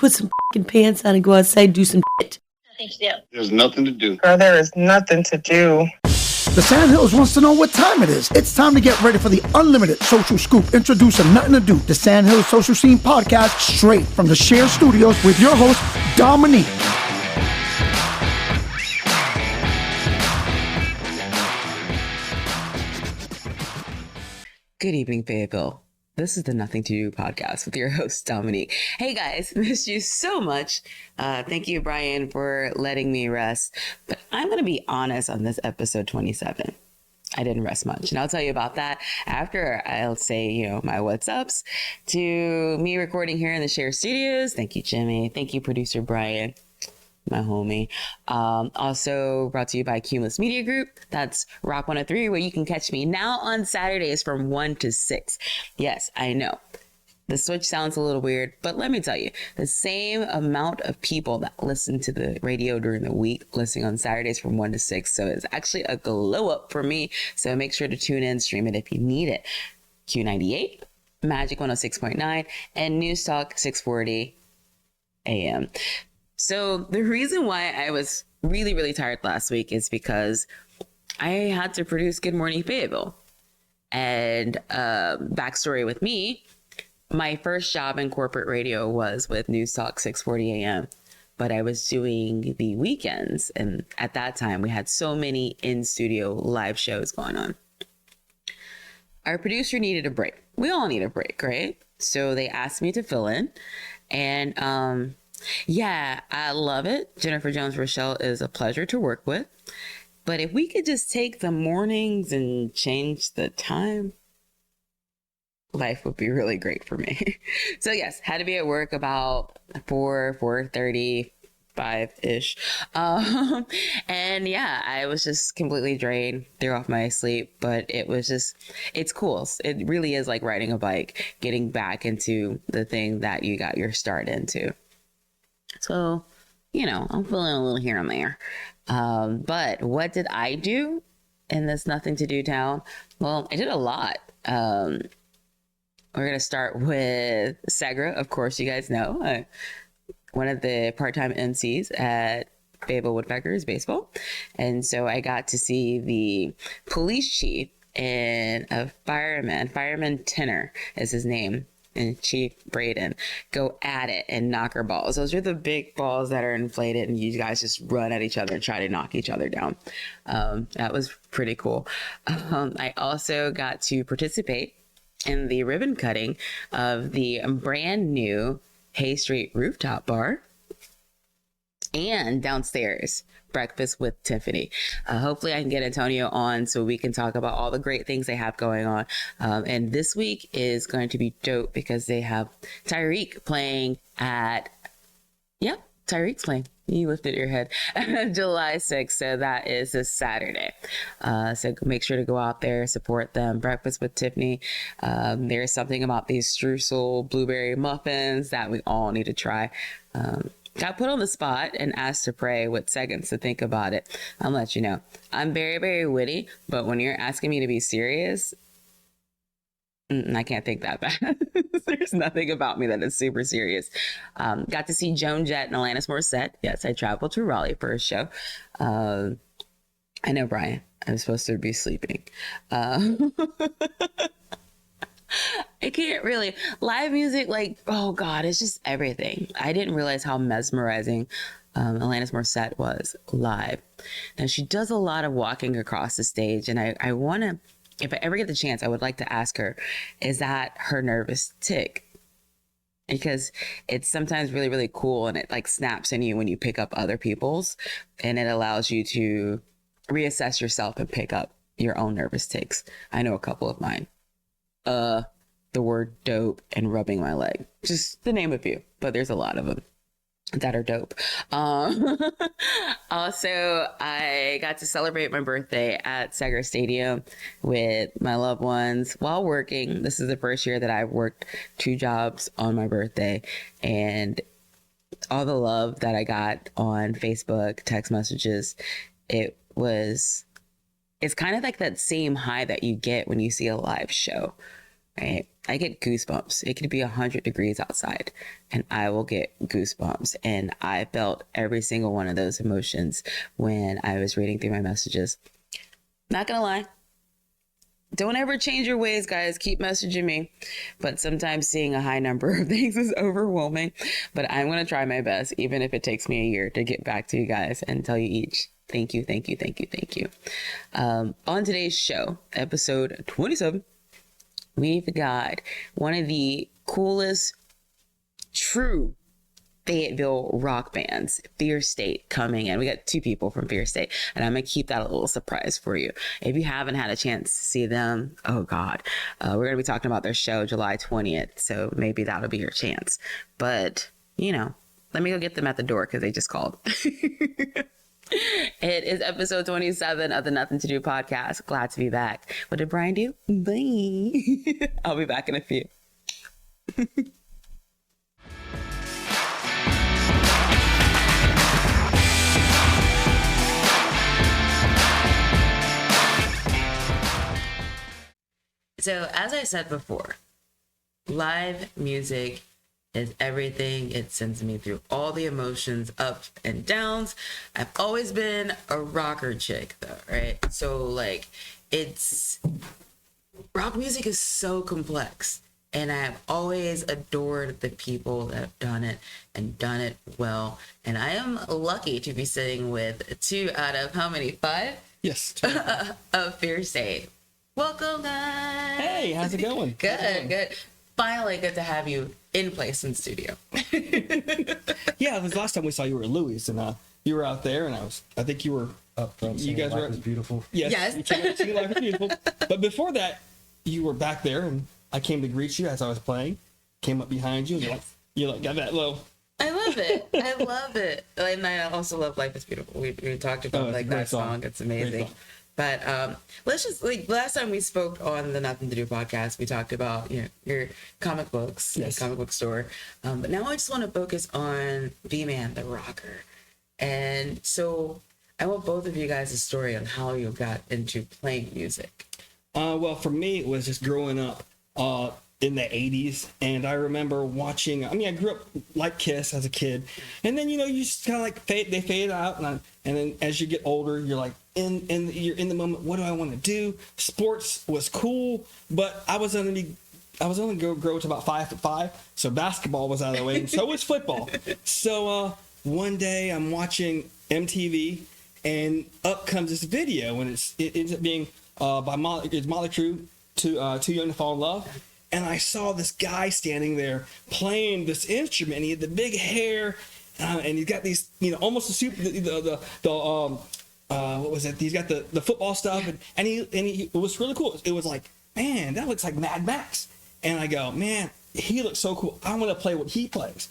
put some fucking pants on and go outside and do some shit. Nothing to do. There's nothing to do. Girl, there is nothing to do. The Sandhills wants to know what time it is. It's time to get ready for the unlimited social scoop. Introducing Nothing to Do, the Sandhills Social Scene Podcast, straight from the Share Studios with your host, Dominique. Good evening, Fayetteville. This is the Nothing to Do podcast with your host, Dominique. Hey guys, missed you so much. Thank you, Brian, for letting me rest. But I'm going to be honest on this episode 27. I didn't rest much. And I'll tell you about that after I'll say, my what's ups to me recording here in the Share Studios. Thank you, Jimmy. Thank you, producer Brian, my homie. Also brought to you by Cumulus Media Group. That's Rock 103, where you can catch me now on Saturdays from 1 to 6. Yes, I know. The switch sounds a little weird, but let me tell you, the same amount of people that listen to the radio during the week listening on Saturdays from 1 to 6. So it's actually a glow up for me. So make sure to tune in, stream it if you need it. Q98, Magic 106.9, and News Talk 640 AM. So the reason why I was really, really tired last week is because I had to produce Good Morning Fayetteville. And backstory with me, my first job in corporate radio was with News Talk 640 AM. But I was doing the weekends. And at that time, we had so many in-studio live shows going on. Our producer needed a break. We all need a break, right? So they asked me to fill in. And yeah, I love it. Jennifer Jones-Rochelle is a pleasure to work with. But if we could just take the mornings and change the time, life would be really great for me. So yes, had to be at work about 4:35-ish. And yeah, I was just completely drained, threw off my sleep, but it's cool. It really is like riding a bike, getting back into the thing that you got your start into. So, I'm feeling a little here and there. But what did I do in this nothing to do town? Well, I did a lot. We're going to start with Segra. Of course, you guys know, one of the part-time MCs at Fayetteville Woodpeckers baseball. And so I got to see the police chief and a fireman Tenor is his name, and Chief Braden go at it and knocker balls. Those are the big balls that are inflated and you guys just run at each other and try to knock each other down. That was pretty cool. I also got to participate in the ribbon cutting of the brand new Hay Street rooftop bar and downstairs breakfast with Tiffany. Hopefully I can get Antonio on so we can talk about all the great things they have going on. And this week is going to be dope because they have Tyreek's playing. You lifted your head. July 6th. So that is this Saturday. So make sure to go out there, support them. Breakfast with Tiffany. There's something about these streusel blueberry muffins that we all need to try. Got put on the spot and asked to pray with seconds to think about it. I'll let you know. I'm very, very witty, but when you're asking me to be serious, I can't think that bad. There's nothing about me that is super serious. Got to see Joan Jett and Alanis Morissette. Yes, I traveled to Raleigh for a show. I know, Brian, I'm supposed to be sleeping. I can't really. Live music, oh God, it's just everything. I didn't realize how mesmerizing Alanis Morissette was live. Now, she does a lot of walking across the stage, and I want to, if I ever get the chance, I would like to ask her, is that her nervous tick? Because it's sometimes really, really cool, and it snaps in you when you pick up other people's, and it allows you to reassess yourself and pick up your own nervous ticks. I know a couple of mine. The word dope and rubbing my leg. Just to name a few, but there's a lot of them that are dope. Also, I got to celebrate my birthday at Segra Stadium with my loved ones while working. This is the first year that I've worked 2 jobs on my birthday, and all the love that I got on Facebook, text messages, it's kind of like that same high that you get when you see a live show. right? I get goosebumps. It could be 100 degrees outside and I will get goosebumps. And I felt every single one of those emotions when I was reading through my messages. Not gonna lie. Don't ever change your ways, guys. Keep messaging me. But sometimes seeing a high number of things is overwhelming. But I'm going to try my best, even if it takes me a year, to get back to you guys and tell you each. Thank you, thank you, thank you, thank you. On today's show, episode 27, we've got one of the coolest, true Fayetteville rock bands, Fear State, coming in. We got 2 people from Fear State, and I'm gonna keep that a little surprise for you. If you haven't had a chance to see them, oh God, we're gonna be talking about their show July 20th, so maybe that'll be your chance. But, you know, let me go get them at the door because they just called. It is episode 27 of the Nothing to Do podcast. Glad to be back. What did Brian do? Bye. I'll be back in a few. So, as I said before, live music is everything. It sends me through all the emotions, ups and downs. I've always been a rocker chick, though, right? So, like, rock music is so complex. And I've always adored the people that have done it and done it well. And I am lucky to be sitting with 2 out of how many? 5? Yes. Of Fear State. Welcome, guys. Hey, how's it going? Good. Finally, good to have you in place in studio. Yeah, it was last time we saw you were at Louis, and you were out there, and I think you were up front. You guys were was beautiful. Yes. You came out singing Life is Beautiful. But before that, you were back there, and I came to greet you as I was playing. Came up behind you, and you got that low. I love it. I love it. And I also love Life is Beautiful. We talked about that song. It's amazing. But let's just, last time we spoke on the Nothing to Do podcast, we talked about your comic books, yes, comic book store. But now I just want to focus on B-Man the Rocker. And so I want both of you guys' story on how you got into playing music. Well, for me, it was just growing up in the 80s, and I remember watching, I grew up like Kiss as a kid, and then, you just kind of they fade out, and then as you get older, you're like, you're in the moment, what do I want to do? Sports was cool, but I was only going to grow to about 5'5", so basketball was out of the way, and so was football. So one day I'm watching MTV, and up comes this video, and it ends up being by Motley Crue, Too Young to Fall in Love. And I saw this guy standing there playing this instrument. He had the big hair, and he's got these, almost what was it? He's got the football stuff, and he it was really cool. It was like, man, that looks like Mad Max. And I go, man, he looks so cool. I want to play what he plays.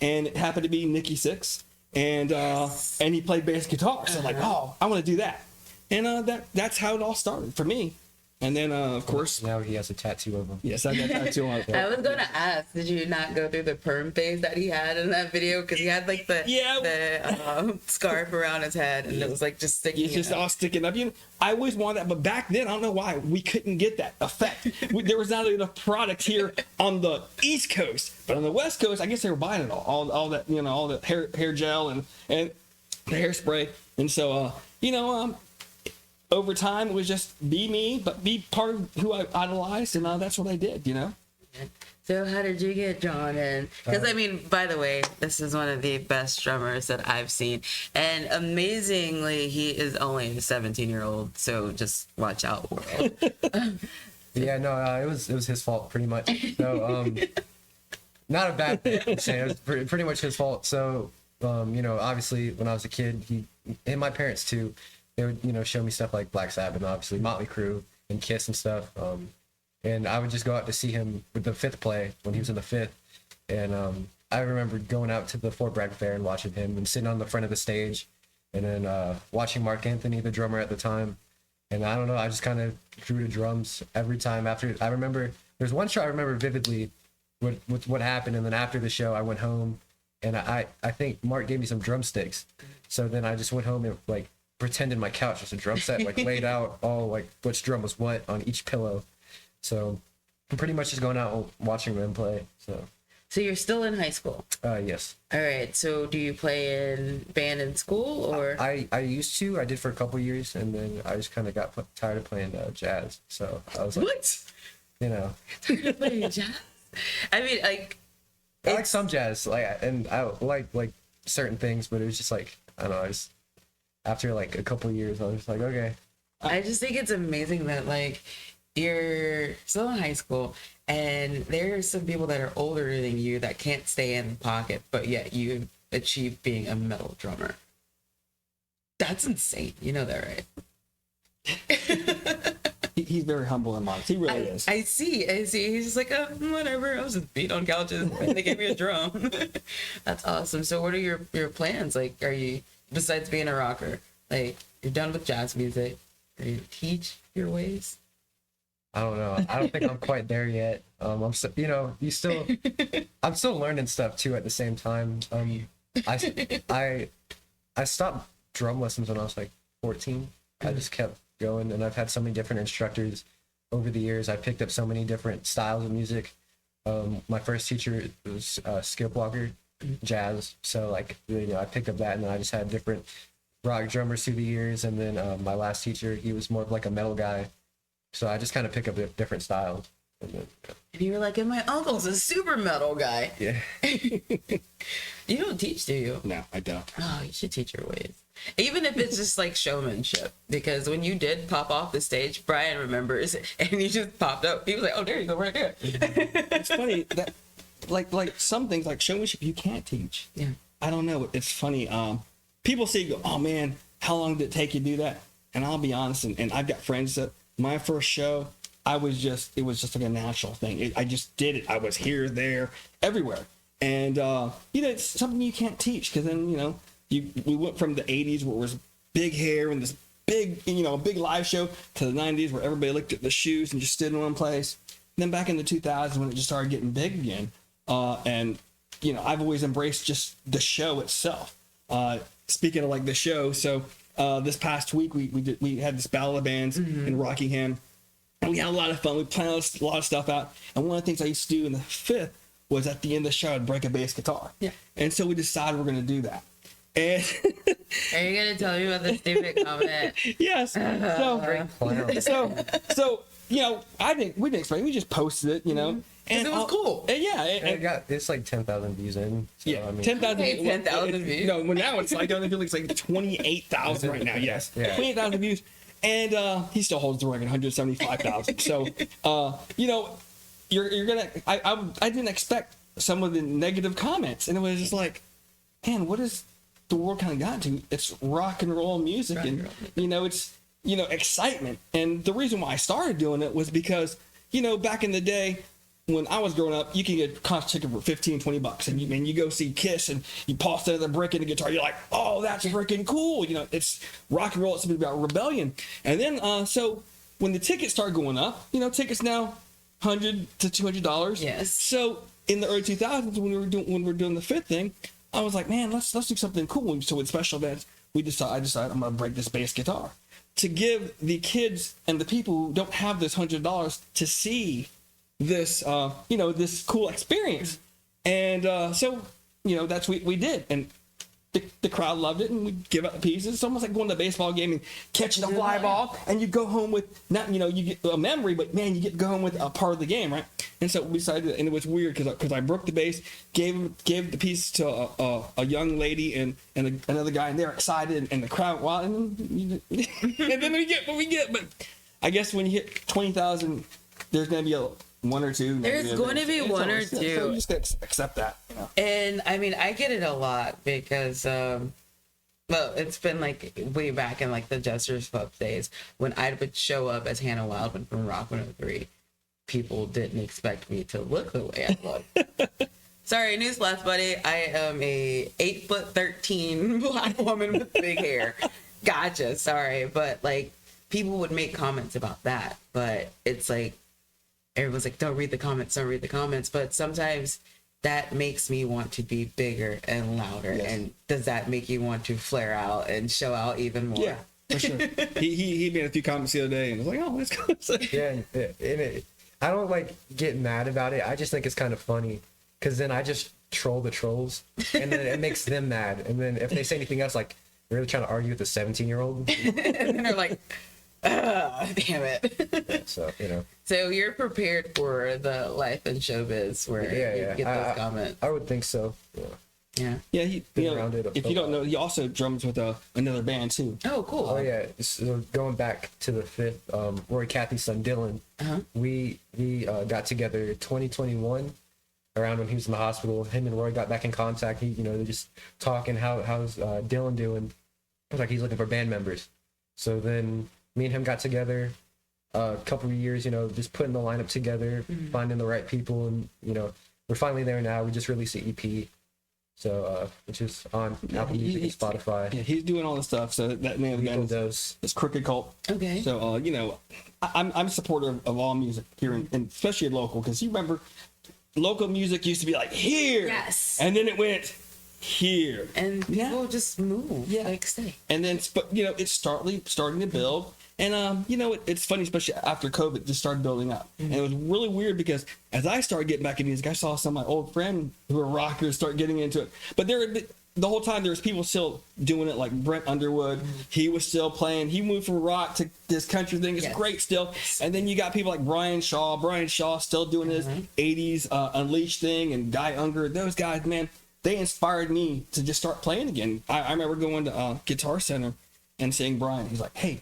And it happened to be Nikki Sixx, and he played bass guitar. So I'm like, oh, I want to do that. And that's how it all started for me. And then, of course... Now he has a tattoo of him. Yes, I got a tattoo on it. I was going to ask, did you not go through the perm phase that he had in that video? Because he had, the scarf around his head, and it was, just sticking It's just all sticking up. I always wanted that, but back then, I don't know why, we couldn't get that effect. There was not enough product here on the East Coast. But on the West Coast, I guess they were buying it all that, all the hair gel and the hairspray. And so, over time, it was just be me, but be part of who I idolized, and that's what I did, So how did you get drawn in? Because, by the way, this is one of the best drummers that I've seen. And amazingly, he is only a 17-year-old, so just watch out, world. Yeah, no, it was his fault, pretty much. So, not a bad thing, I'm saying. It was pretty much his fault. So, obviously, when I was a kid, he and my parents, too, they would, show me stuff like Black Sabbath, and obviously Motley Crue and Kiss and stuff. And I would just go out to see him with the Fifth play when he was in the Fifth. And I remember going out to the Fort Bragg Fair and watching him and sitting on the front of the stage, and then watching Mark Anthony, the drummer at the time. And I don't know, I just kind of drew to drums every time after. I remember there's one show I remember vividly with what happened, and then after the show I went home, and I think Mark gave me some drumsticks. So then I just went home and pretended my couch was a drum set, laid out all which drum was what on each pillow. So pretty much just going out and watching them play. So you're still in high school. Yes. All right. So do you play in band in school or? I used to. I did for a couple years, and then I just kind of got tired of playing jazz. So I was like, What? you know, Playing jazz? I mean, like, I like some jazz, and I like certain things, but it was just like, I don't know. After like a couple years, I was just like, okay. I just think it's amazing that like you're still in high school and there are some people that are older than you that can't stay in the pocket, but yet you achieved being a metal drummer. That's insane. You know that, right? He's very humble and modest. He really is. I see. He's just like, whatever. I was just beat on couches and they gave me a drum. That's awesome. So what are your plans? Like, are you, besides being a rocker, like you're done with jazz music? Are you teach your ways? I don't know. I don't think I'm quite there yet. I'm still, I'm still learning stuff too at the same time. I stopped drum lessons when I was like 14. I just kept going, and I've had so many different instructors over the years. I picked up so many different styles of music. My first teacher was Skip Walker, jazz. So like, I picked up that, and then I just had different rock drummers through the years. And then my last teacher, he was more of like a metal guy. So I just kind of pick up different styles. And then, And you were like, and my uncle's a super metal guy. yeah. You don't teach, do you? No, I don't. Oh, you should teach your ways. Even if it's just like showmanship. Because when you did pop off the stage, Brian remembers, and you just popped up. He was like, oh, there you go, right there. It's funny that, like some things, like showmanship, you can't teach. Yeah. I don't know. It's funny. People say, oh man, how long did it take you to do that? And I'll be honest, and I've got friends that my first show, it was just like a natural thing. I just did it. I was here, there, everywhere. And, it's something you can't teach, because then, we went from the 80s where it was big hair and this big, big live show, to the 90s where everybody looked at the shoes and just stood in one place. And then back in the 2000s when it just started getting big again. And, I've always embraced just the show itself. Speaking of like the show, so this past week we had this battle of bands in Rockingham, and we had a lot of fun. We planned a lot of stuff out, and one of the things I used to do in the fifth was at the end of the show I'd break a bass guitar. Yeah. And so we decided we're going to do that. And Are you going to tell me about the stupid comment? yes. So we didn't expect it. We just posted it, And it was cool. And yeah, It's like 10,000 views in. So, yeah, I mean, 10,000 10,000 views. No, well, now it's like, I think it's like 28,000 right now. Yes, Yeah. 28,000 views, and he still holds the record, 175,000. So, you're gonna. I didn't expect some of the negative comments, and it was just like, man, what is the world kind of gotten to? It's rock and roll music, it's excitement. And the reason why I started doing it was because back in the day, when I was growing up, you could get a concert ticket for $15-20, and you go see Kiss, and you pause to the brick in the guitar. You're like, oh, that's freaking cool. It's rock and roll. It's something about rebellion. And then, so when the tickets start going up, tickets now $100 to $200. Yes. So in the early 2000s, when we were doing the fifth thing, I was like, man, let's do something cool. So with special events, I decided I'm gonna break this bass guitar to give the kids and the people who don't have this $100 to see this this cool experience. And so that's what we did, and the crowd loved it, and we give out the pieces. It's almost like going to a baseball game and catching a fly ball, and you go home with not you get a memory, but man, you get to go home with a part of the game, right? And so we decided, and it was weird because I broke the bass, gave the piece to a young lady and another guy, and they're excited, and the crowd wild, and then we get what we get. But I guess when you hit 20,000, there's gonna be one or two. There's going to be one or two. So you just gotta accept that. And I mean, I get it a lot because, it's been like way back in like the Jester's Club days when I would show up as Hannah Wildman from Rock 103. People didn't expect me to look the way I look. Sorry, newsflash, buddy. I am a 8'13" black woman with big hair. Gotcha. Sorry, but like people would make comments about that, but it's like everyone's like, don't read the comments. But sometimes that makes me want to be bigger and louder. Yes. And does that make you want to flare out and show out even more? Yeah, for sure. he made a few comments the other day, and I was like, oh, let's go. yeah, and I don't like get mad about it. I just think it's kind of funny because then I just troll the trolls, and then it makes them mad. And then if they say anything else, like really trying to argue with a 17-year-old, And then they're like, damn it. so you know. So you're prepared for the life in showbiz where you get those comments. I would think so. Yeah. Yeah. Yeah, he, you know, around it if you don't know, he also drums with another band too. Oh, cool. Oh yeah. So going back to the fifth, Roy Cathy's son Dylan, we got together 2021 around when he was in the hospital. Him and Roy got back in contact. They're just talking. How's Dylan doing? It was like he's looking for band members. So then me and him got together a couple of years. Just putting the lineup together, finding the right people, and we're finally there now. We just released an EP. So, which is on Apple Music and Spotify. Yeah, he's doing all the stuff. So that name of the band is Crooked Cult. Okay. So, I'm a supporter of all music here, and especially local, because you remember, local music used to be like here, Yes. and then it went here, And people just move. Yeah. Like stay. and then it's starting to build. And it's funny, especially after COVID, it just started building up. And it was really weird because as I started getting back into music, I saw some of my old friends who were rockers start getting into it. But the whole time there was people still doing it, like Brent Underwood. He was still playing. He moved from rock to this country thing. It's great still. And then you got people like Brian Shaw. Brian Shaw still doing his 80s Unleashed thing, and Guy Unger. Those guys, man, they inspired me to just start playing again. I remember going to Guitar Center and seeing Brian. He's like, hey,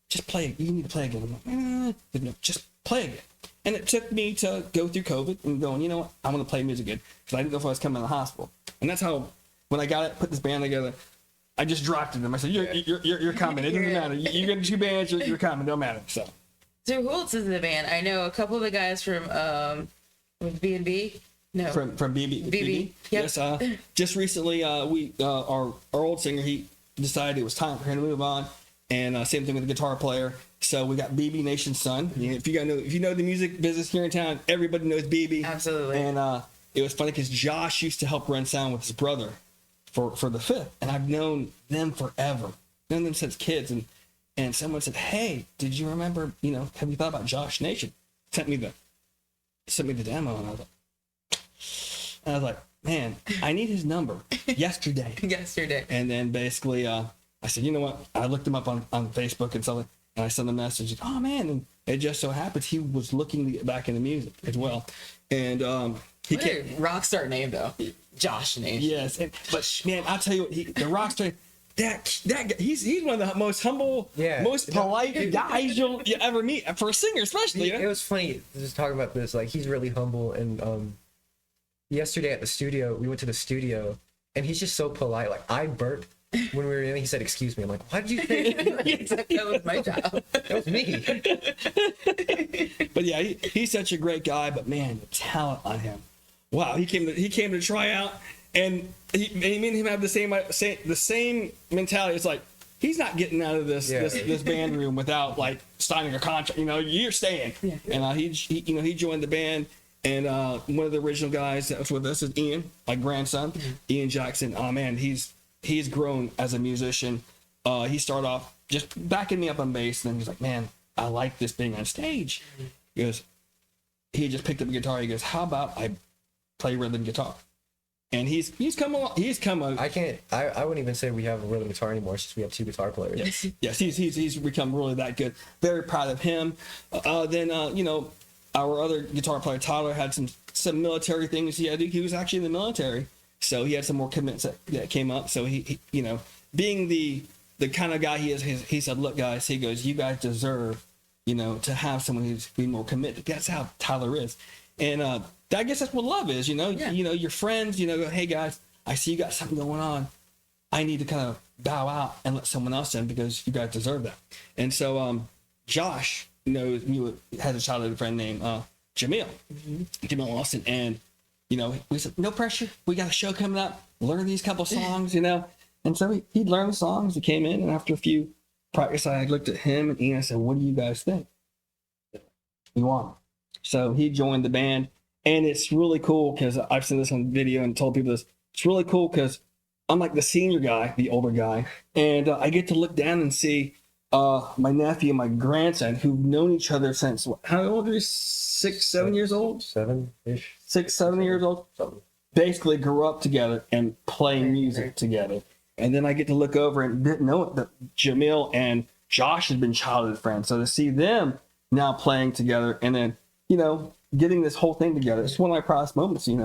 just play. You need to play again. I'm like, no, just play again. And it took me to go through COVID and going, you know what? I want to play music again, because I didn't know if I was coming to the hospital. And that's how, when I put this band together, I just dropped it to them. I said, you're coming. It doesn't matter. You get 2 bands, you're coming. Don't matter. So who else is in the band? I know a couple of the guys from B&B. No. From BB. BB. Yep. Yes. Just recently, our old singer, he decided it was time for him to move on. And same thing with the guitar player. So we got BB Nation's son. If you know the music business here in town, everybody knows BB. Absolutely. And it was funny because Josh used to help run sound with his brother for the Fifth, and I've known them forever. Known them since kids. And someone said, "Hey, did you remember? Have you thought about Josh Nation?" Sent me the demo, and I was like, "Man, I need his number yesterday." Yesterday. And then basically, I said, you know what? I looked him up on Facebook and something, and I sent him a message. Oh man! And it just so happens he was looking to get back into music as well. And he What a rock star name though, Josh Nation. Yes, but man, I'll tell you what, the rock star. That guy, he's one of the most humble, most polite guys you'll ever meet, for a singer especially. It was funny just talking about this. Like, he's really humble. And yesterday at the studio, we went to the studio, and he's just so polite. Like, I burped when we were in. He said, "Excuse me." I'm like, "Why did you think That was my job. that was me?" But yeah, he's such a great guy. But man, the talent on him! Wow, he came to try out, and me and him have the same mentality. It's like, he's not getting out of this band room without like signing a contract. You're staying. Yeah. And he joined the band. And one of the original guys that was with us is Ian, my grandson, Ian Jackson. Oh man, he's grown as a musician. He started off just backing me up on bass, and then he's like, "Man, I like this being on stage." He just picked up a guitar. He goes, "How about I play rhythm guitar?" And he's come along. I wouldn't even say we have a rhythm guitar anymore, since we have 2 guitar players. Yes. He's become really that good. Very proud of him. Then our other guitar player Tyler had some military things he had to do. He was actually in the military, so he had some more commitments that came up. So he being the kind of guy he is, he said, "Look, guys," he goes, "you guys deserve to have someone who's being more committed." That's how Tyler is. And I guess that's what love is. Your friends, go, "Hey guys, I see you got something going on. I need to kind of bow out and let someone else in, because you guys deserve that." And so Josh has a childhood friend named Jamil Austin, and we said, "No pressure. We got a show coming up. Learn these couple songs, And so he learned the songs. He came in, and after a few practice, I looked at him and Ian. I said, "What do you guys think?" We want him. So he joined the band, and it's really cool because I've seen this on video and told people this. It's really cool because I'm like the senior guy, the older guy, and I get to look down and see my nephew and my grandson, who've known each other since how old are you? 6, 7 years old? 7-ish. 6, 7 years old. Something. Basically grew up together and playing music together. And then I get to look over and didn't know it, that Jamil and Josh had been childhood friends. So to see them now playing together and then, getting this whole thing together, it's one of my proudest moments, in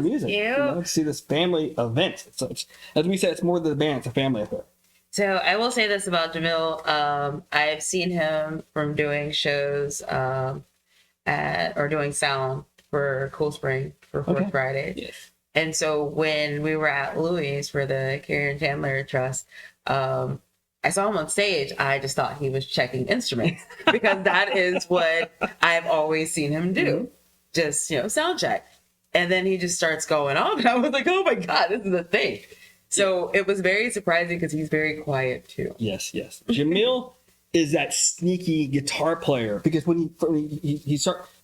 music. To see this family event. It's, as we said, it's more than a band, it's a family affair. So I will say this about Jamil. I've seen him from doing shows or doing sound for Cool Spring for Fourth Friday. Yes. And so when we were at Louis for the Karen Chandler Trust, I saw him on stage. I just thought he was checking instruments because that is what I've always seen him do. Just, sound check. And then he just starts going off. And I was like, oh my God, this is a thing. So it was very surprising because he's very quiet too. Yes. Jamil is that sneaky guitar player because when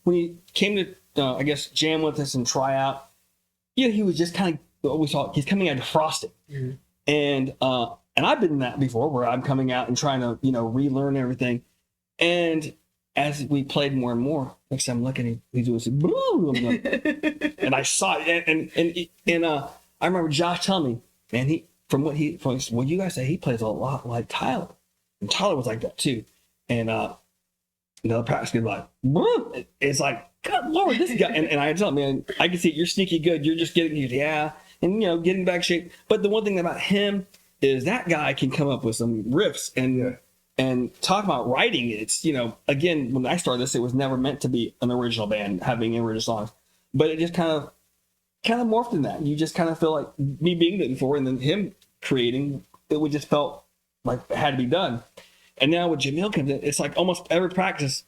he came to, I guess, jam with us and try out, he was just kind of, we saw he's coming out of frosting. Mm-hmm. And I've been in that before where I'm coming out and trying to, relearn everything. And as we played more and more, next time I'm looking, he's doing this, boom, and I saw it. And I remember Josh telling me, man, from what you guys say, he plays a lot like Tyler. And Tyler was like that too. And another practice was like, boom. It's like, God Lord, this guy. And I tell him, man, I can see you're sneaky good. You're just getting, and getting back shape. But the one thing about him is that guy can come up with some riffs and talk about writing. It's, again, when I started this, it was never meant to be an original band having original songs, but it just kind of morphed in that. You just kind of feel like me being there before and then him creating, it would just felt like it had to be done. And now with Jamil comes in, it's like almost every practice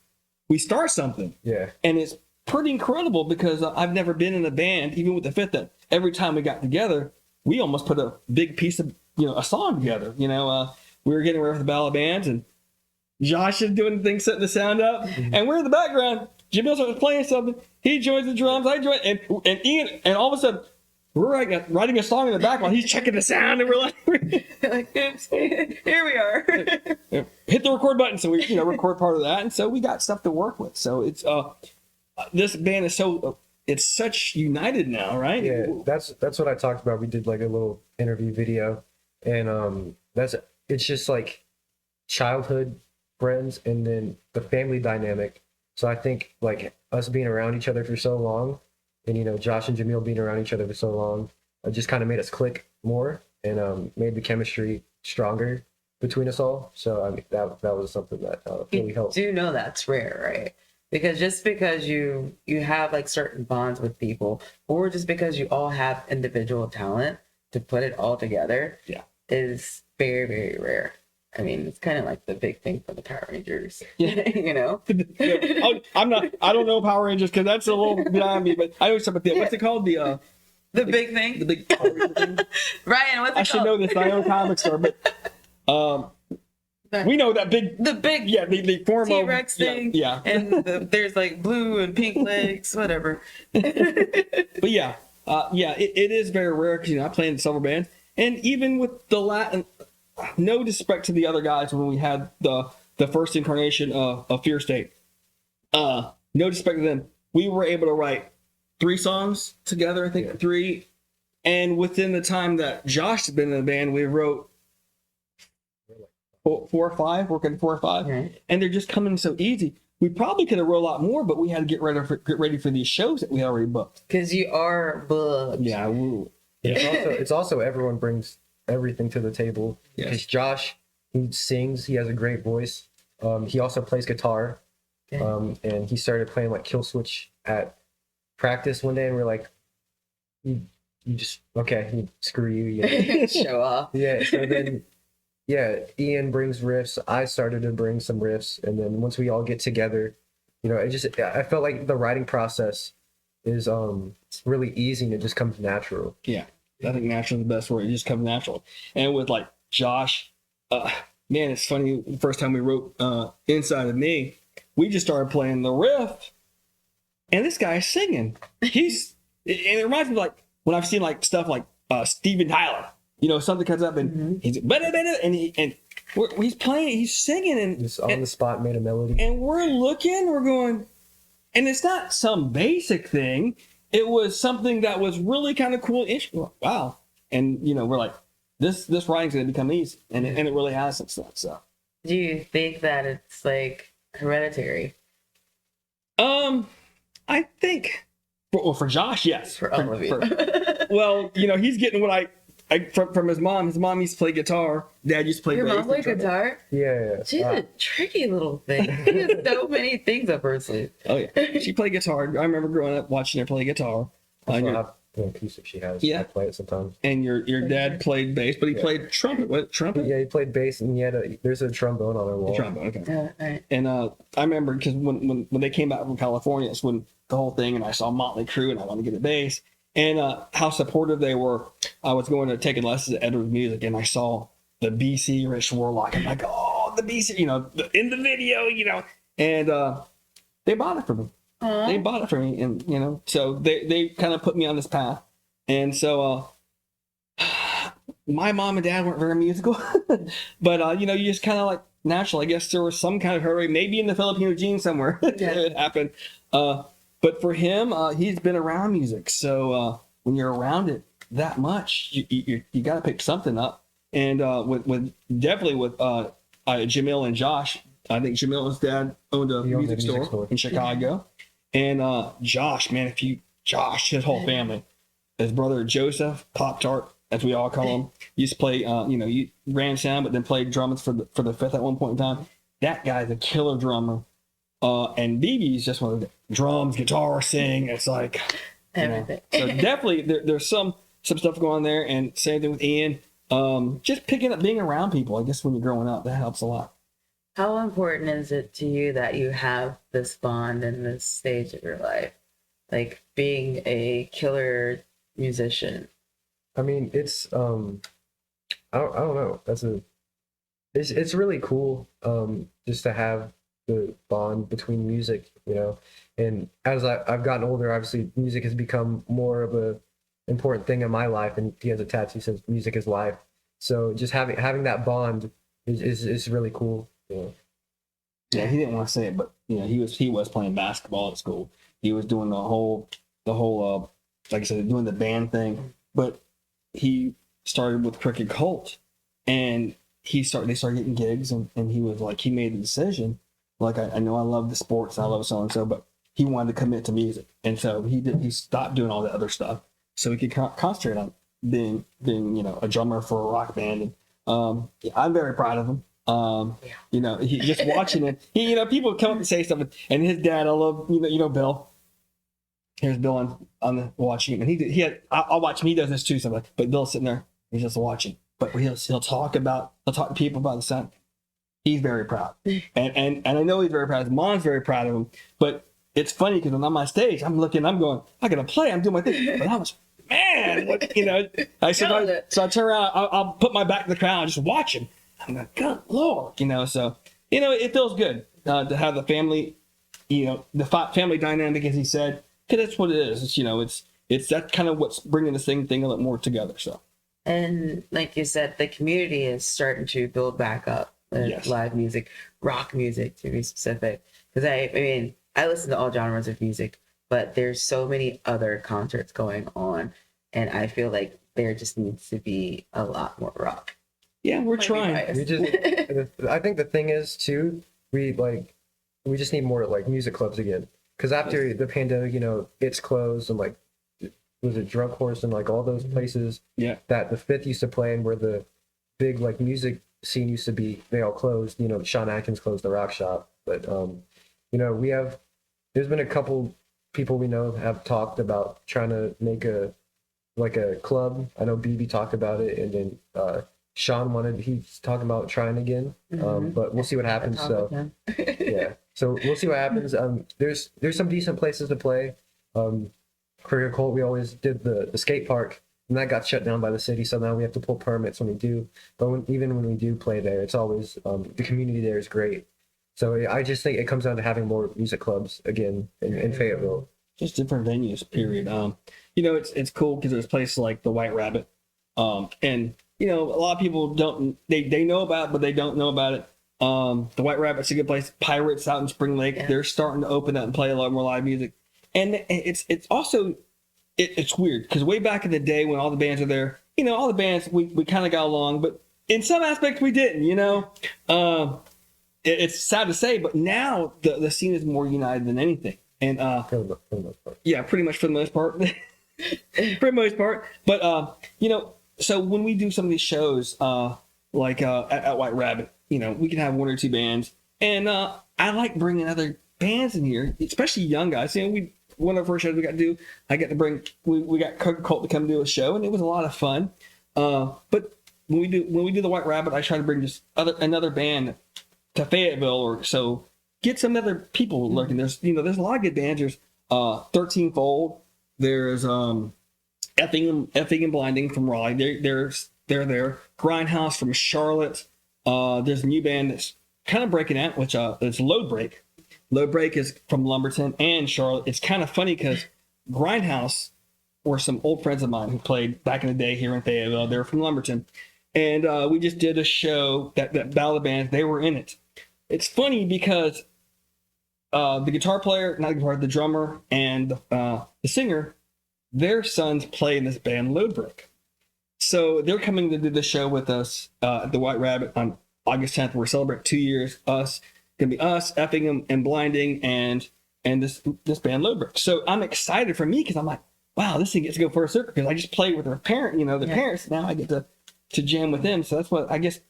we start something. Yeah. And it's pretty incredible because I've never been in a band, even with the Fifth, that every time we got together, we almost put a big piece of, a song together. We were getting ready for the ballad bands and Josh is doing things, setting the sound up, and we're in the background. Jamil starts playing something. He joins the drums. I join, and Ian, and all of a sudden, we're writing a song in the back while he's checking the sound, and we're like, oops, here we are. Hit the record button, so we record part of that, and so we got stuff to work with. So it's this band is it's such united now, right? Yeah, that's what I talked about. We did like a little interview video, and it's just like childhood friends and then the family dynamic. So I think like us being around each other for so long, and Josh and Jamil being around each other for so long, it just kind of made us click more and made the chemistry stronger between us all. So I mean that was something that really helped. You do know that's rare, right? Because just because you have like certain bonds with people, or just because you all have individual talent, to put it all together, is very, very rare. I mean, it's kind of like the big thing for the Power Rangers, I don't know Power Rangers because that's a little beyond me, but I know something. What's it called? The big thing? The big Power Ranger thing? Ryan, what's it called? I should know this. I own comic store, but we know that the form T-Rex of thing. Yeah. And there's like blue and pink legs, whatever. But it is very rare because I play in several bands, and even with the Latin. No disrespect to the other guys when we had the first incarnation of Fear State. No disrespect to them. We were able to write 3 songs together, I think 3. And within the time that Josh has been in the band, we wrote 4 or 5, working 4 or 5. Right. And they're just coming so easy. We probably could have wrote a lot more, but we had to get ready for these shows that we already booked. Because you are booked. Yeah. It's also everyone brings everything to the table. Because Josh, he sings, he has a great voice. He also plays guitar. And he started playing like Kill Switch at practice one day, and we're like, you just screw you. Show off. So then Ian brings riffs. I started to bring some riffs, and then once we all get together, I felt like the writing process is it's really easy and it just comes natural. Yeah. I think natural is the best word. It just comes natural. And with like Josh, man, it's funny. The first time we wrote Inside of Me, we just started playing the riff, and this guy's singing. And it reminds me of like when I've seen like stuff like Steven Tyler. Something comes up and he's and he's playing, he's singing, and Just on the spot made a melody. and we're looking, we're going, and it's not some basic thing. It was something that was really kind of cool. Wow. And, we're like, this writing's going to become easy. And it really has since then. So, Do you think that it's like hereditary? I think, for Josh, yes. For all of you. Well, he's getting what I from his mom. His mom used to play guitar. Dad used to play Your bass mom played and trumpet. guitar? Yeah. She's a tricky little thing. She has so many things up her sleeve. Oh, yeah. She played guitar. I remember growing up watching her play guitar. That's what the acoustic she has. Yeah. I play it sometimes. And your dad played bass, but he played trumpet. What, trumpet? Yeah, he played bass, and there's a trombone on our wall. Trombone, okay. All right. And I remember because when they came back from California, it's when the whole thing, and I saw Motley Crue, and I wanted to get a bass, and how supportive they were. I was going to taking lessons at Edwards Music, and I saw the BC Rich Warlock. I'm like, oh, the BC, in the video, and they bought it for me. Aww. They bought it for me, and so they kind of put me on this path, and so my mom and dad weren't very musical, but you just kind of like natural. I guess there was some kind of hurry, maybe in the Filipino gene somewhere. Yeah. It happened. But for him, he's been around music, so when you're around it that much, you got to pick something up. And with Jamil and Josh, I think Jamil's dad owned a music store in Chicago, and Josh, man, his whole family, his brother Joseph, Pop Tart, as we all call him, used to play, you ran sound, but then played drums for the Fifth at one point in time. That guy's a killer drummer. And BB's just one of the drums, guitar, sing. It's like Everything. So definitely there's some stuff going on there. And same thing with Ian. Just picking up, being around people. I guess when you're growing up, that helps a lot. How important is it to you that you have this bond in this stage of your life, like being a killer musician? I mean, it's I don't know. It's really cool just to have the bond between music, and as I've gotten older, obviously music has become more of a important thing in my life, and he has a tattoo that says music is life. So just having that bond is really cool. Yeah, he didn't want to say it, but he was playing basketball at school. He was doing the whole like I said, doing the band thing, but he started with Cricket Cult, and they started getting gigs, and he was like, he made the decision, like, I know I love the sports, and I love so and so, but he wanted to commit to music, and so he stopped doing all the other stuff so he could concentrate on being a drummer for a rock band. And I'm very proud of him. He just watching it. People come up and say stuff, and his dad, I love, Bill. Here's Bill on the watching him, and I'll watch him. He does this too, something. But Bill's sitting there, he's just watching. But he'll talk to people about the son. He's very proud, and I know he's very proud. His mom's very proud of him. But it's funny because when I'm on stage, I'm going, I gotta play. I'm doing my thing. But I was, man, I said, so I turn around, I'll put my back to the crowd and just watch him. I'm like, good Lord, so it feels good to have the family, the family dynamic, as he said, because that's what it is. It's that's kind of what's bringing this thing a little more together. So, and like you said, the community is starting to build back up with Yes. live music, rock music to be specific. Because I listen to all genres of music, but there's so many other concerts going on, and I feel like there just needs to be a lot more rock. yeah, we're Might be trying. biased. I think the thing is too, we just need more like music clubs again, because after the pandemic, it's closed, and like, was it Drunk Horse and like all those places that the Fifth used to play in, where the big like music scene used to be, they all closed. Sean Atkins closed the Rock Shop, but there's been a couple people we know have talked about trying to make a club. I know BB talked about it, and then Sean he's talking about trying again, but we'll see what happens. So yeah, so we'll see what happens. There's some decent places to play. Cricket Court, we always did the skate park, and that got shut down by the city, so now we have to pull permits when we do. But even when we do play there, it's always the community there is great. So I just think it comes down to having more music clubs again in Fayetteville. Just different venues, period. It's cool because there's places like the White Rabbit, and you know, a lot of people don't, they know about it, but they don't know about it. The White Rabbit's a good place. Pirates out in Spring Lake, they're starting to open up and play a lot more live music. And it's also, it's weird because way back in the day when all the bands were there, you know, all the bands, we kind of got along, but in some aspects we didn't, you know. It's sad to say, but now the scene is more united than anything. And For the most part. yeah, pretty much for the most part. For the most part. But you know, so when we do some of these shows, like at White Rabbit, you know, we can have one or two bands, and I like bringing other bands in here, especially young guys. You know, one of the first shows we got to do, I got to bring, we got Coca Cult to come do a show, and it was a lot of fun. But when we do the White Rabbit, I try to bring just another band to Fayetteville, or so get some other people lurking. There's a lot of good bands. There's 13 Fold. There's Effing and Blinding from Raleigh. They're there. Grindhouse from Charlotte. There's a new band that's kind of breaking out, which is Load Break. Load Break is from Lumberton and Charlotte. It's kind of funny because Grindhouse were some old friends of mine who played back in the day here in Fayetteville. They're from Lumberton. And we just did a show that ballad band, they were in it. It's funny because the drummer and the singer, their sons play in this band Load Break. So they're coming to do the show with us at the White Rabbit on August 10th. We're celebrating 2 years. Gonna be us, Effing and Blinding, and this band Load Break. So I'm excited for me because I'm like, wow, this thing gets to go for a circuit because I just played with their parents. Now I get to jam with them. So that's what I guess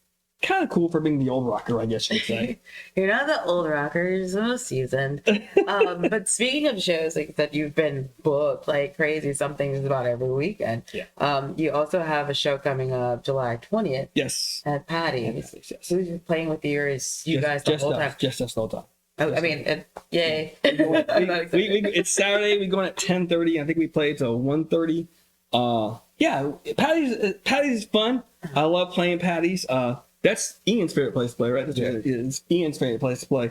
kind of cool for being the old rocker, I guess you could say. You're not the old rocker, you're the most seasoned. But speaking of shows like that, you've been booked like crazy, something about every weekend. Yeah. You also have a show coming up July 20th. Yes. At Patty's. Yes. Who's playing with you, or is you guys the whole time? Just us the whole time. I mean, yay. It's Saturday. We're going at 10:30. I think we play till 1:30. Yeah, Patty's is fun. I love playing Patty's. That's Ian's favorite place to play, right? It's Ian's favorite place to play.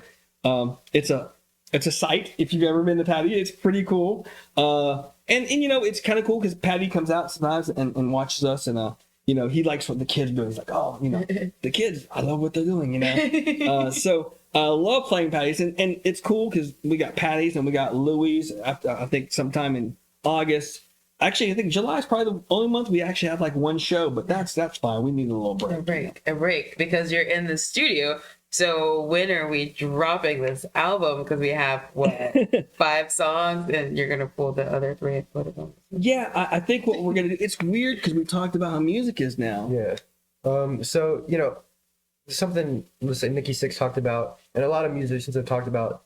It's a sight. If you've ever been to Patty, it's pretty cool. And you know, it's kind of cool because Patty comes out sometimes and watches us, and you know, he likes what the kids do. He's like, oh, you know, the kids, I love what they're doing, you know. So I love playing Patty's, and it's cool because we got Patty's and we got Louie's. I think sometime in August. Actually, I think July is probably the only month we actually have like one show, but that's fine. We need a little break. A break, because you're in the studio. So when are we dropping this album? Because we have, what, 5 songs, and you're going to pull the other 3 and put it on. Yeah, I think what we're going to do, it's weird because we talked about how music is now. Yeah. So, you know, something Nikki Sixx talked about, and a lot of musicians have talked about,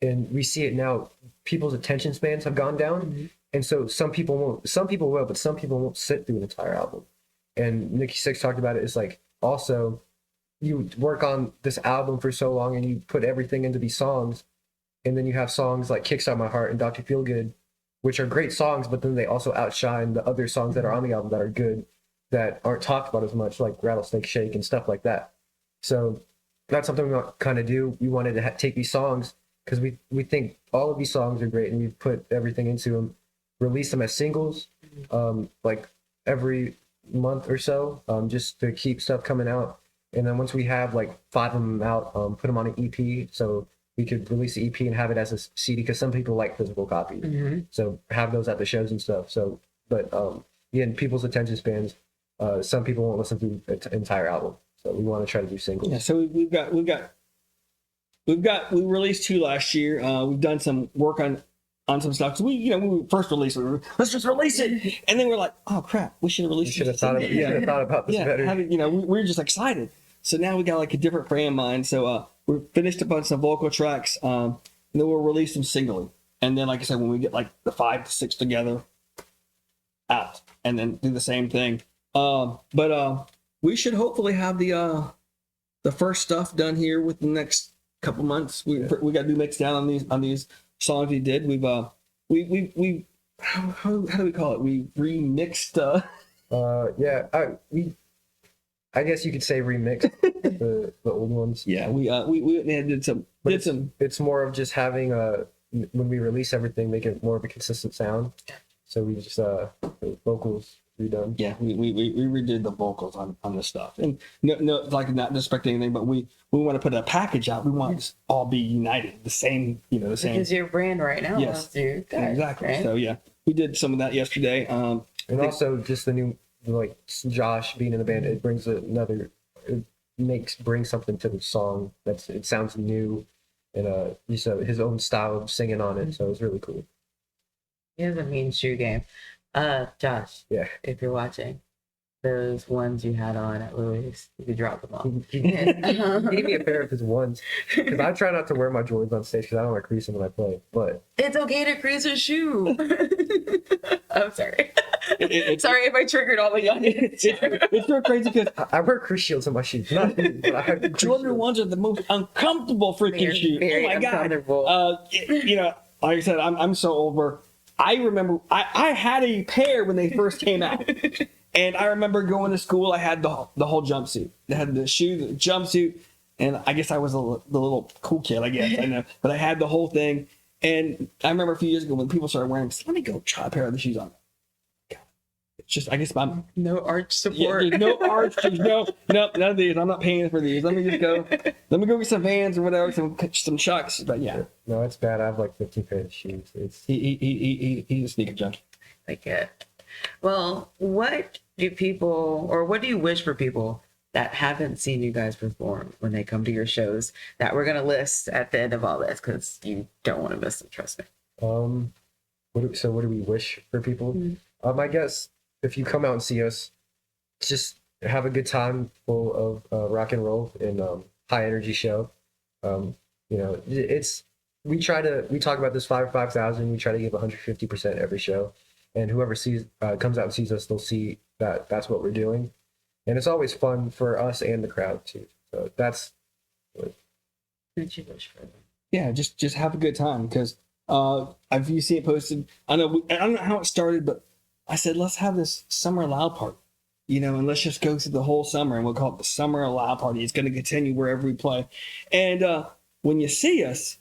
and we see it now, people's attention spans have gone down. Mm-hmm. And so some people will, but some people won't sit through an entire album. And Nikki Sixx talked about it. It's like, also, you work on this album for so long and you put everything into these songs. And then you have songs like Kickstart My Heart and Dr. Feelgood, which are great songs, but then they also outshine the other songs that are on the album that are good, that aren't talked about as much, like Rattlesnake Shake and stuff like that. So that's something we want to kind of do. We wanted to take these songs because we think all of these songs are great and we've put everything into them. Release them as singles, like every month or so, just to keep stuff coming out. And then once we have like 5 of them out, put them on an EP, so we could release the EP and have it as a CD, because some people like physical copies. Mm-hmm. So have those at the shows and stuff. So, but again, people's attention spans, some people won't listen to the entire album. So we want to try to do singles. Yeah. So we released 2 last year. We've done some work on some stuff. Because when we first released it, let's just release it. And then we're like, oh crap, we should have released it. You should have thought about this better. We were just excited. So now we got like a different frame of mind. So we're finished up on some vocal tracks, and then we'll release them singly. And then, like I said, when we get like the 5 to 6 together, out, and then do the same thing. But we should hopefully have the first stuff done here within the next couple months. We got to do mix down on these songs we did. We how do we call it? We remixed. I guess you could say remix the old ones. Yeah, we did some. It's more of just having when we release everything, make it more of a consistent sound. So we just vocals redone. Yeah, we redid the vocals on this stuff, and no, like not disrespecting anything, but we want to put a package out. We want to all be united, the same, the same. Because your brand right now. Yes, You guys, exactly. right? So yeah, we did some of that yesterday. And also just the new, like Josh being in the band, it brings brings something to the song it sounds new, and just his own style of singing on it. So it's really cool. He has a mean shoe game. Josh, Yeah. if you're watching, those ones you had on at Louis, you could drop them off. He gave me a pair of his ones because I try not to wear my Jordans on stage because I don't like creasing when I play. But It's okay to crease a shoe. I'm sorry. Sorry if I triggered all the youngins. it's so crazy because I wear crease shields in my shoes. Not these, but I have crease Jordan shields. ones are the most uncomfortable freaking shoes. Very Oh my god! uncomfortable. Like I said, I'm so over. I remember I had a pair when they first came out, and I remember going to school. I had the whole jumpsuit. I had the shoe, the jumpsuit, and I guess I was the little cool kid. I guess I know, but I had the whole thing. And I remember a few years ago when people started wearing, let me go try a pair of the shoes on. God, it's just I guess I'm No arch yeah, support. there's no arch. There's no none of these. I'm not paying for these. Let me just go. Let me go get some Vans or whatever, some Chucks. But yeah, No, it's bad. I have like 15 pairs of shoes. It's he's a sneaker junkie. Like it. Well, what do you wish for people that haven't seen you guys perform when they come to your shows that we're going to list at the end of all this because you don't want to miss them, trust me. what do we wish for people? I guess if you come out and see us, just have a good time full of rock and roll and high energy show. We talk about this 5 for 5,000. We try to give 150% every show, and whoever comes out and sees us, they'll see that that's what we're doing, and it's always fun for us and the crowd too. So that's What did you wish for them? Yeah, just have a good time because if you see it posted, I don't know how it started, but I said let's have this summer loud party, and let's just go through the whole summer, and we'll call it the summer loud party. It's going to continue wherever we play, and when you see us,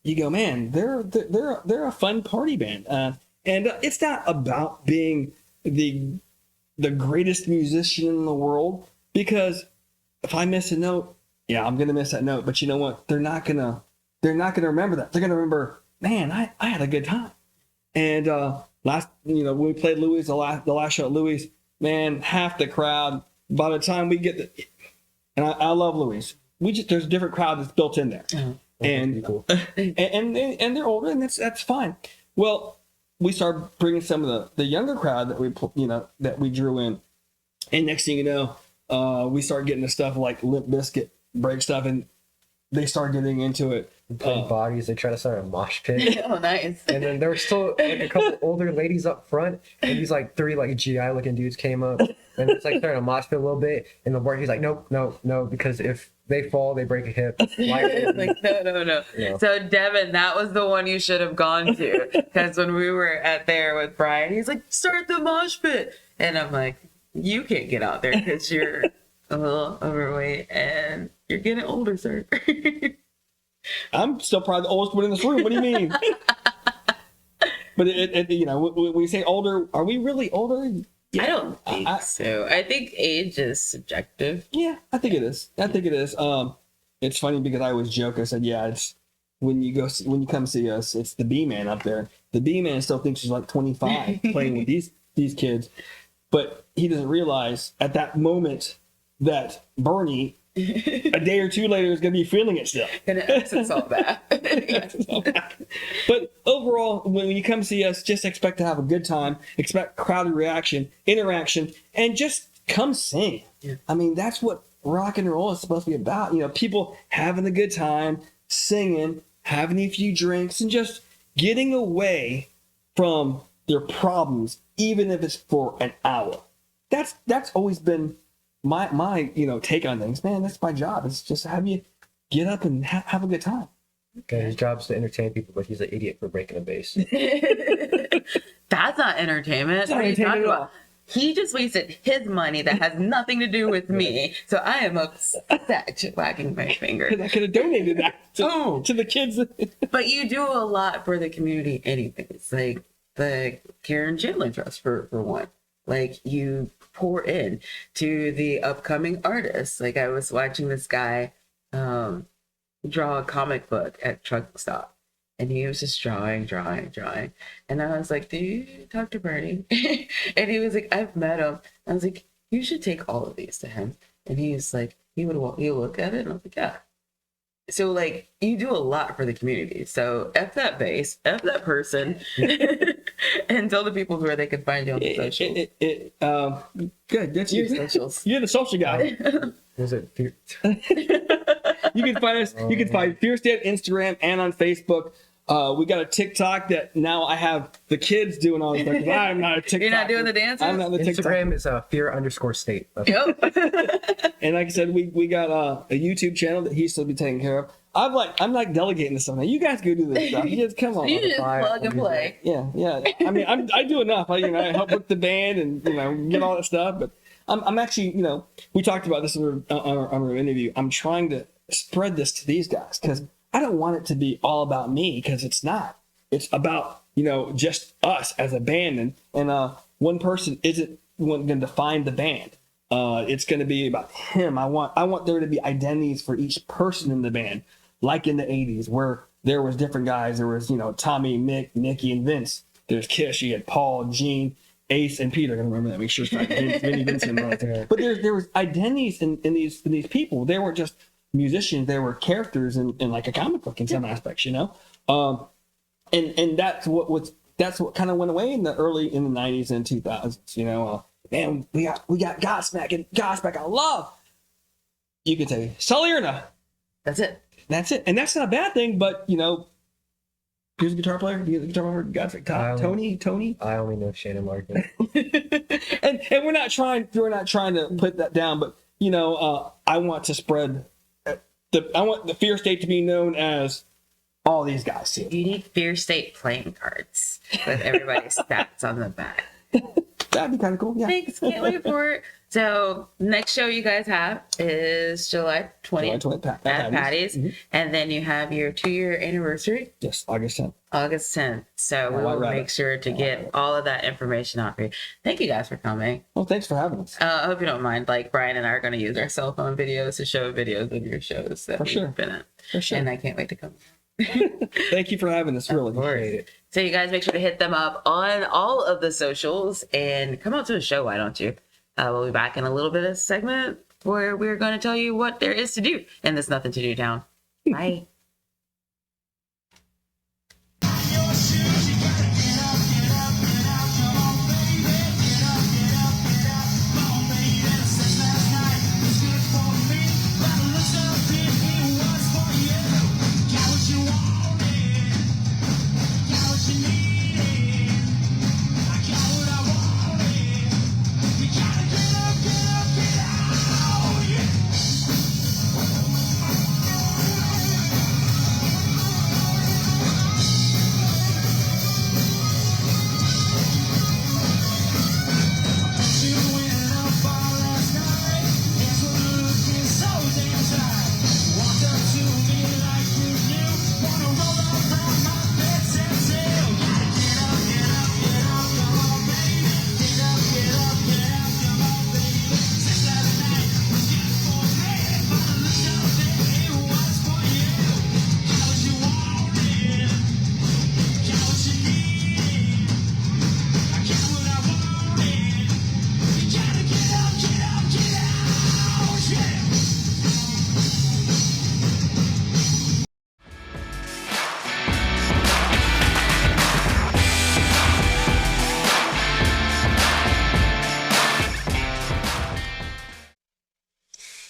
you go, man, they're a fun party band, and it's not about being the greatest musician in the world, because if I miss a note, yeah, I'm gonna miss that note. But you know what? They're not gonna remember that. They're gonna remember, man, I had a good time. And when we played Louis, the last show at Louis, man, half the crowd. By the time we get and I love Louis. There's a different crowd that's built in there, and they're older, and that's fine. Well, we started bringing some of the younger crowd that we drew in, and next thing you know, we start getting the stuff like Limp Bizkit break stuff, and they start getting into it. playing bodies. They try to start a mosh pit. Oh, nice. And then there were still like a couple older ladies up front, and these like 3 like GI looking dudes came up, and it's like starting to mosh pit a little bit. And the board, he's like, no, because if they fall, they break a hip. Like, no. So Devin, that was the one you should have gone to, because when we were there with Brian, he's like, start the mosh pit, and I'm like, you can't get out there because you're a little overweight and you're getting older, sir. I'm still probably the oldest one in this room. What do you mean? But when we say older, are we really older? Yeah. I don't think so. I think age is subjective. Yeah, I think it is. It's funny because I always joke. I said, yeah, it's when you come see us, it's the B-Man up there. The B-Man still thinks he's like 25 playing with these kids, but he doesn't realize at that moment that Bernie, a day or two later, is going to be feeling it still. And it's all bad. But overall, when you come see us, just expect to have a good time, expect crowd reaction, interaction, and just come sing. Yeah. I mean, that's what rock and roll is supposed to be about. People having a good time, singing, having a few drinks, and just getting away from their problems, even if it's for an hour. That's always been my take on things. Man, that's my job. It's just have you get up and have a good time. Okay, his job's to entertain people, but he's an idiot for breaking a bass. That's not entertainment. What are you talking about? He just wasted his money that has nothing to do with me. So I am upset, wagging my finger. I could have donated that to the kids. But you do a lot for the community anyways. Like the Karen Chandler Trust for one. like you pour in to the upcoming artists. Like I was watching this guy draw a comic book at truck stop, and he was just drawing. And I was like, do you talk to Bernie? And he was like, I've met him. I was like, you should take all of these to him. And he was like, he'll look at it. And I was like, yeah. So like you do a lot for the community. So F that base, F that person, and tell the people where they can find you on the socials. Good. That's Your socials. You're the social guy. Was it? You can find us. You can find Fear State on Instagram and on Facebook. We got a TikTok that now I have the kids doing all this stuff. 'Cause I'm not a TikTok. You're not doing the dances? I'm not the Instagram TikTok. is fear_state. Yep. And like I said, we got a YouTube channel that he's still be taking care of. I'm like delegating this stuff now. You guys go do this stuff. You just come on. You just plug and play. Yeah. I mean, I do enough. I help with the band and get all that stuff. But I'm actually we talked about this on our interview. I'm trying to spread this to these guys because I don't want it to be all about me because it's not. It's about just us as a band and one person isn't going to define the band. It's going to be about him. I want there to be identities for each person in the band, like in the 80s where there was different guys. There was Tommy, Mick, Nicky, and Vince. There's Kish. You had Paul, Gene, Ace, and Peter. I can remember that. Make sure it's not Vinny Vincent. But there was identities in these people. They weren't just musicians. They were characters in like a comic book in some aspects. And that's what kind of went away in the 90s and 2000s. Man, we got Godsmack and Godsmack. I love. You can say Sully or no. That's it. And that's not a bad thing. But who's the guitar player? The guitar player, Godsmack. Tony. I only know Shannon Larkin. and we're not trying to put that down. But I want to spread. I want the Fear State to be known as all these guys. You need Fear State playing cards with everybody's stats on the back. That'd be kind of cool. Yeah. Thanks. Can't wait for it. So next show you guys have is July 20th at Patty's. Mm-hmm. And then you have your 2-year anniversary. Yes, August 10th. August 10th. So we will make sure to get all of that information out for you. Thank you guys for coming. Well, thanks for having us. I hope you don't mind. Like Brian and I are going to use our cell phone videos to show videos of your shows that we've been at. For sure. And I can't wait to come. Thank you for having us. Really appreciate it. So you guys make sure to hit them up on all of the socials and come out to a show. Why don't you? We'll be back in a little bit of a segment where we're going to tell you what there is to do in this Nothing to Do town. Bye.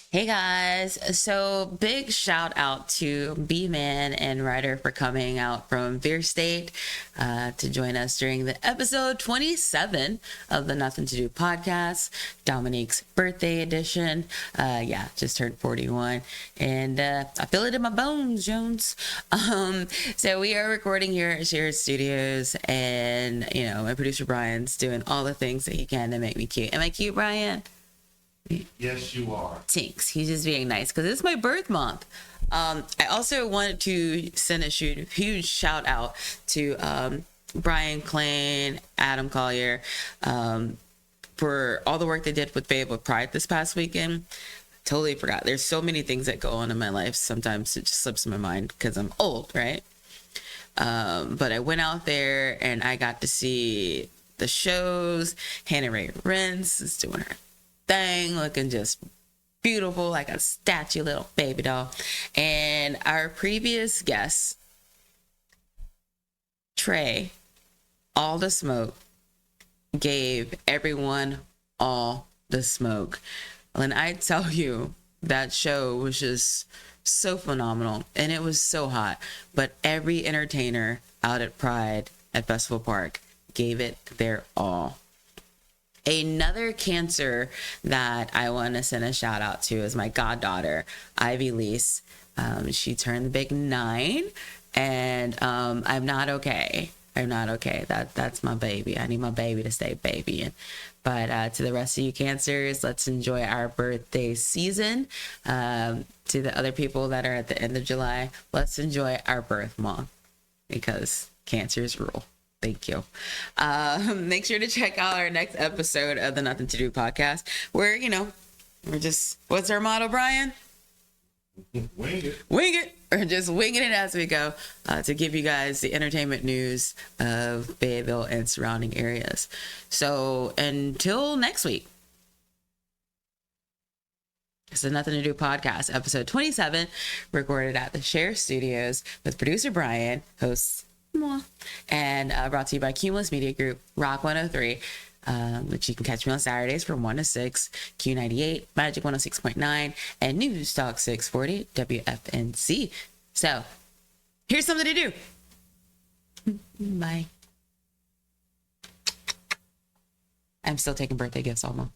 Hey guys, so big shout out to B-Man and Ryder for coming out from Fear State to join us during the episode 27 of the Nothing to Do podcast, Dominique's birthday edition. Just turned 41 and I feel it in my bones, Jones. So we are recording here at Shared Studios and, my producer Brian's doing all the things that he can to make me cute. Am I cute, Brian? Yes, you are. Thanks. He's just being nice because it's my birth month. I also wanted to send a huge shout out to Brian Klein, Adam Collier, for all the work they did with Babe with Pride this past weekend. Totally forgot. There's so many things that go on in my life. Sometimes it just slips my mind because I'm old, right? But I went out there and I got to see the shows. Hannah Ray Rentz is doing her thing, looking just beautiful, like a statue little baby doll. And our previous guest, Trey, all the smoke, gave everyone all the smoke. And I tell you, that show was just so phenomenal, and it was so hot. But every entertainer out at Pride at Festival Park gave it their all. Another Cancer that I want to send a shout out to is my goddaughter, Ivy Lease. She turned the big 9, and I'm not okay. I'm not okay. That's my baby. I need my baby to stay babying. But to the rest of you Cancers, let's enjoy our birthday season. To the other people that are at the end of July, let's enjoy our birth month because Cancers rule. Thank you. Make sure to check out our next episode of the Nothing to Do podcast where, we're just, what's our motto, Brian? Wing it. Wing it, or just winging it as we go to give you guys the entertainment news of Fayetteville and surrounding areas. So until next week, it's the Nothing to Do podcast, episode 27, recorded at the Share Studios with producer Brian, host and brought to you by Cumulus Media Group, Rock 103. Which you can catch me on Saturdays from 1 to 6, Q98, Magic 106.9, and News Talk 640, WFNC. So, here's something to do. Bye. I'm still taking birthday gifts, Alma.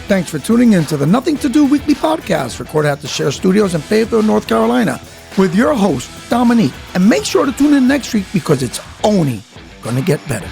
Thanks for tuning in to the Nothing to Do weekly podcast, recorded at the Share Studios in Fayetteville, North Carolina, with your host, Dominique. And make sure to tune in next week because it's only going to get better.